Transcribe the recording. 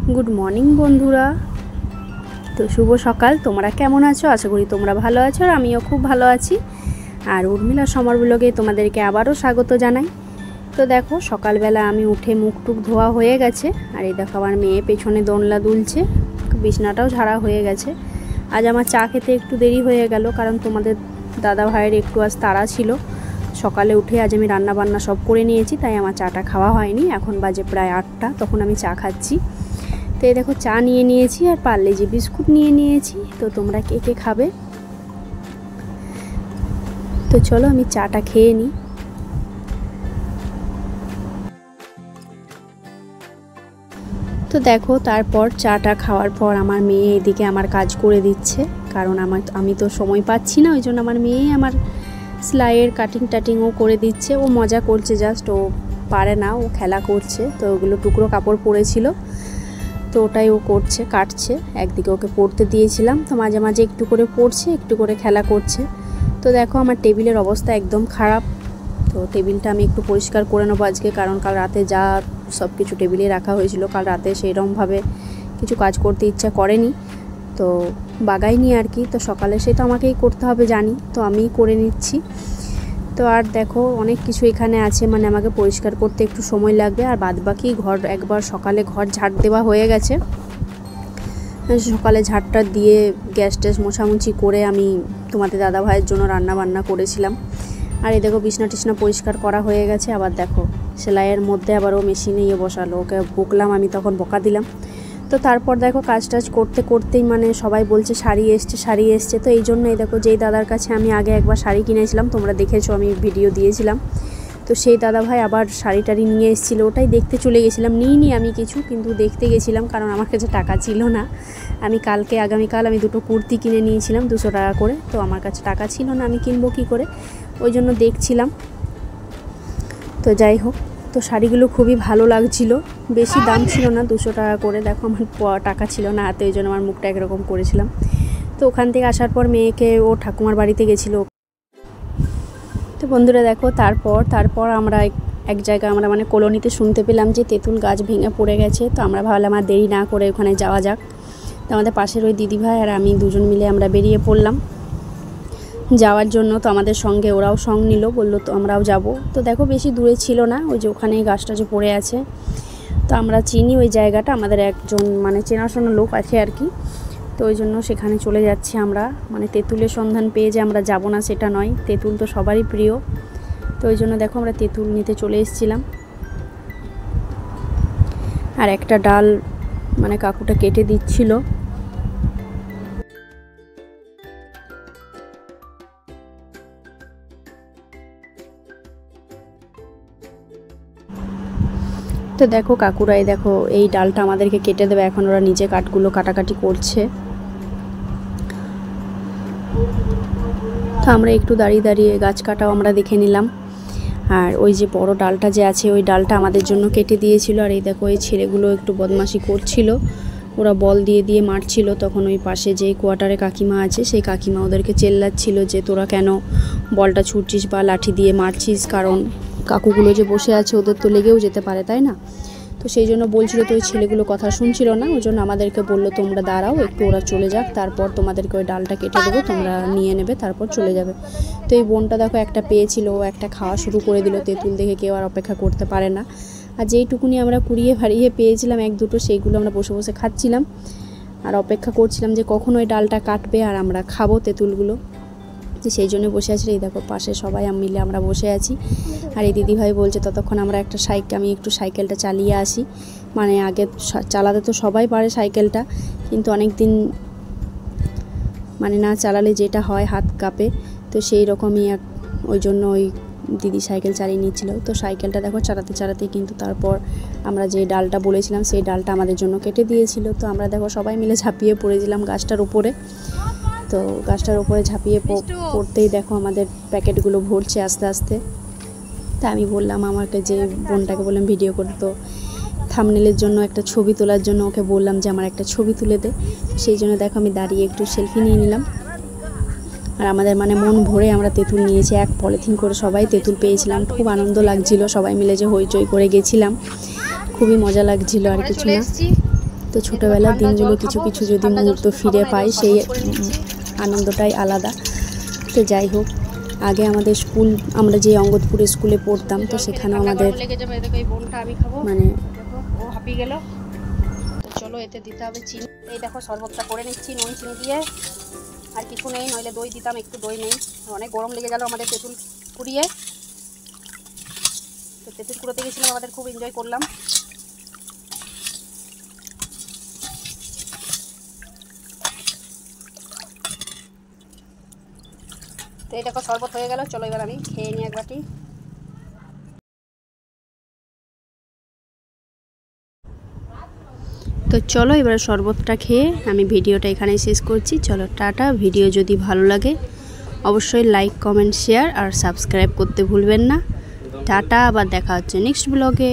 Good morning बंधुरा। तो शुभ सकाल। तोमरा केमन आछो? आशा करी तोमरा भालो आछो और आमिओ खूब भालो आछि। और उर्मिला समर ब्लगे तोमादेरके आबारो स्वागत जानाई। तो देखो सकाल बेला आमी उठे मुख टुक धोया हये गेछे और ये देखो आमार मेये पेछने दोनला दुलछे, बिछनाटाओ झाड़ा हये गेछे। आज आमार चा खेते एकटु देरी हये गेल कारण तोमादेर दादा भाइयेर एकटु आज ताड़ा छिलो। सकाले उठे आज आमी रान्ना बान्ना सब करे नियेछि, ताई आमार चाटा खावा हयनि। एखन बाजे प्राय 8टा, तखन आमी चा खाচ্ছি। तो ये देखो चा निये नियेछि और पार्लेजी बिस्कुट निये नियेछि। तो तोमरा के के खाबे? तो चलो आमी चाटा खेये निই। तो देखो तारपर चाटा खाওয়ার পর আমার মেয়ে এদিকে আমার কাজ করে দিচ্ছে, কারণ আমি তো সময় পাচ্ছি না, ওইজন্য আমার মেয়ে আমার সেলাইয়ের কাটিং টাটিংও করে দিচ্ছে। ও মজা করছে, জাস্ট ও পারে না, ও খেলা করছে। তো ওগুলো টুকরো কাপড় পরেছিল, তো ওটাই ও করছে, কাটছে। একদিকে ওকে পড়তে দিয়েছিলাম, তো মাঝে মাঝে একটু করে পড়ছে, একটু করে খেলা করছে। তো দেখো আমার টেবিলের অবস্থা একদম খারাপ। তো টেবিলটা আমি একটু পরিষ্কার করে নেবো আজকে, কারণ কাল রাতে যা সব কিছু টেবিলে রাখা হয়েছিল, কাল রাতে সেইরকমভাবে কিছু কাজ করতে ইচ্ছা করেনি, তো বাগাইনি আর কি। তো সকালে সে তো আমাকেই করতে হবে জানি, তো আমিই করে নিচ্ছি। তো আর দেখো অনেক কিছু এখানে আছে, মানে আমাকে পরিষ্কার করতে একটু সময় লাগবে। আর বাদবাকি ঘর একবার সকালে ঘর ঝাড় দেওয়া হয়ে গেছে। সকালে ঝাড়টা দিয়ে গ্যাস ট্যাস মোছামুছি করে আমি তোমাদের দাদা ভাইয়ের জন্য রান্না বান্না করেছিলাম। আর এই দেখো বিছনা টিছনা পরিষ্কার করা হয়ে গেছে। আবার দেখো সেলাইয়ের মধ্যে আবার ও মেশিনে বসালো, ওকে বকলাম, আমি তখন বকা দিলাম। তো তারপর দেখো কাজ টাজ করতে করতেই মানে সবাই বলছে শাড়ি এসছে শাড়ি এসছে। তো এই জন্যই দেখো যেই দাদার কাছে আমি আগে একবার শাড়ি কিনেছিলাম, তোমরা দেখেছো, আমি ভিডিও দিয়েছিলাম, তো সেই দাদা ভাই আবার শাড়ি টাড়ি নিয়ে এসেছিলো। ওটাই দেখতে চলে গেছিলাম, নিইনি আমি কিছু, কিন্তু দেখতে গেছিলাম, কারণ আমার কাছে টাকা ছিল না। আমি আগামীকাল আমি দুটো কুর্তি কিনে নিয়েছিলাম 200 টাকা করে, তো আমার কাছে টাকা ছিল না, আমি কিনবো কী করে, ওই জন্য দেখছিলাম। তো যাই হোক, তো শাড়িগুলো খুবই ভালো লাগছিল, বেশি দাম ছিল না, 200 টাকা করে। দেখো আমার টাকা ছিল না হাতে, ওই জন্য আমার মুখটা একরকম করেছিলাম। তো ওখান থেকে আসার পর মেয়েকে ও ঠাকুমার বাড়িতে গেছিলো। তো বন্ধুরা দেখো তারপর আমরা এক জায়গায় আমরা মানে কলোনিতে শুনতে পেলাম যে তেঁতুল গাছ ভেঙে পড়ে গেছে। তো আমরা ভাবলাম আর দেরি না করে ওখানে যাওয়া যাক। তো আমাদের পাশের ওই দিদিভাই আর আমি দুজন মিলে আমরা বেরিয়ে পড়লাম যাওয়ার জন্য। তো আমাদের সঙ্গে ওরাও সঙ্গ নিল, বললো তো আমরাও যাব। তো দেখো বেশি দূরে ছিল না, ওই যে ওখানে গাছটা যে পড়ে আছে, তো আমরা চিনি ওই জায়গাটা, আমাদের একজন মানে চেনাশোনা লোক আছে আর কি। তো ওই জন্য সেখানে চলে যাচ্ছি আমরা। মানে তেঁতুলের সন্ধান পেয়ে যে আমরা যাব না সেটা নয়, তেঁতুল তো সবারই প্রিয়। তো ওই জন্য দেখো আমরা তেঁতুল নিতে চলে এসেছিলাম। আর একটা ডাল মানে কাকুটা কেটে দিচ্ছিল। তো দেখো কাকুরাই দেখো এই ডালটা আমাদেরকে কেটে দেবে, এখন ওরা নিজে কাঠগুলো কাটাকাটি করছে। তো আমরা একটু দাঁড়িয়ে দাঁড়িয়ে গাছ কাটাও আমরা দেখে নিলাম। আর ওই যে বড় ডালটা যে আছে, ওই ডালটা আমাদের জন্য কেটে দিয়েছিল। আর এই দেখো এই ছেলেগুলো একটু বদমাশি করছিল, ওরা বল দিয়ে দিয়ে মারছিল। তখন ওই পাশে যে কোয়ার্টারে কাকিমা আছে, সেই কাকিমা ওদেরকে চেল্লাচ্ছিল যে তোরা কেন বলটা ছুটছিস বা লাঠি দিয়ে মারছিস, কারণ কাকুগুলো যে বসে আছে ওদের তো লেগেও যেতে পারে, তাই না? তো সেই জন্য বলছিল। তো ওই ছেলেগুলো কথা শুনছিল না, ওই জন্য আমাদেরকে বললো তোমরা দাঁড়াও একটু, ওরা চলে যাক, তারপর তোমাদেরকে ওই ডালটা কেটে দেবো, তোমরা নিয়ে নেবে, তারপর চলে যাবে। তো এই বোনটা দেখো একটা পেয়েছিল, ও একটা খাওয়া শুরু করে দিল। তেঁতুল দেখে কেউ আর অপেক্ষা করতে পারে না। আর যেইটুকুনি আমরা কুড়িয়ে ভাড়িয়ে পেয়েছিলাম এক দুটো, সেইগুলো আমরা বসে বসে খাচ্ছিলাম আর অপেক্ষা করছিলাম যে কখন ওই ডালটা কাটবে আর আমরা খাবো তেঁতুলগুলো। যে সেই জন্য বসে আছি। এই দেখো পাশে সবাই মিলে আমরা বসে আছি। আর এই দিদিভাই বলছে ততক্ষণ আমরা আমি একটু সাইকেলটা চালিয়ে আসি। মানে আগে চালাতে তো সবাই পারে সাইকেলটা, কিন্তু অনেক দিন মানে না চালালে যেটা হয় হাত কাঁপে, তো সেই রকমই ওই জন্য ওই দিদি সাইকেল চালিয়ে নিচ্ছিল। তো সাইকেলটা দেখো চালাতে চালাতে কিন্তু তারপর আমরা যে ডালটা বলেছিলাম সেই ডালটা আমাদের জন্য কেটে দিয়েছিল। তো আমরা দেখো সবাই মিলে ঝাঁপিয়ে পড়েছিলাম গাছটার উপরে। তো গাছটার উপরে ঝাঁপিয়ে পড়তেই দেখো আমাদের প্যাকেটগুলো ভরছে আস্তে আস্তে। তা আমি বললাম আমাকে, যে বোনটাকে বললাম ভিডিও করতে, থাম্বনেলের জন্য একটা ছবি তোলার জন্য ওকে বললাম যে আমার একটা ছবি তুলে দে। সেই জন্য দেখো আমি দাঁড়িয়ে একটু সেলফি নিয়ে নিলাম। আর আমাদের মানে মন ভরে আমরা তেঁতুল নিয়েছি, এক পলিথিন করে সবাই তেঁতুল পেয়েছিলাম। খুব আনন্দ লাগছিল, সবাই মিলে যে হইচই করে গেছিলাম, খুবই মজা লাগছিল আর কিছু না। তো ছোটোবেলার দিনগুলো কিছু কিছু যদি মুহূর্ত ফিরে পাই সেই আনন্দটাই আলাদা। তো যাই হোক, আগে আমাদের স্কুল, আমরা যে অঙ্গদপুরে স্কুলে পড়তাম, তো সেখানেও আমাদের মানে ও হাঁপিয়ে গেল। তো চলো এতে দিতে হবে চিনি। এই দেখো শরবতটা করে নিচ্ছি নুন চিনি দিয়ে, আর কিছু নেই, নইলে দই দিতাম, একটু দই নেই, অনেক গরম লেগে গেল আমাদের তেঁতুল কুড়িয়ে। তো তেঁতুল কুড়োতে গেছিলাম, আমাদের খুব এনজয় করলাম। তো এই দেখো শরবত হয়ে গেল, চলো এবার আমি খেয়ে নিই এক বাটি। তো চলো এবার শরবতটা খেয়ে আমি ভিডিওটা এখানেই শেষ করছি। চলো টাটা। ভিডিও যদি ভালো লাগে অবশ্যই লাইক, কমেন্ট, শেয়ার আর সাবস্ক্রাইব করতে ভুলবেন না। টাটা, আবার দেখা হচ্ছে নেক্সট ব্লগে।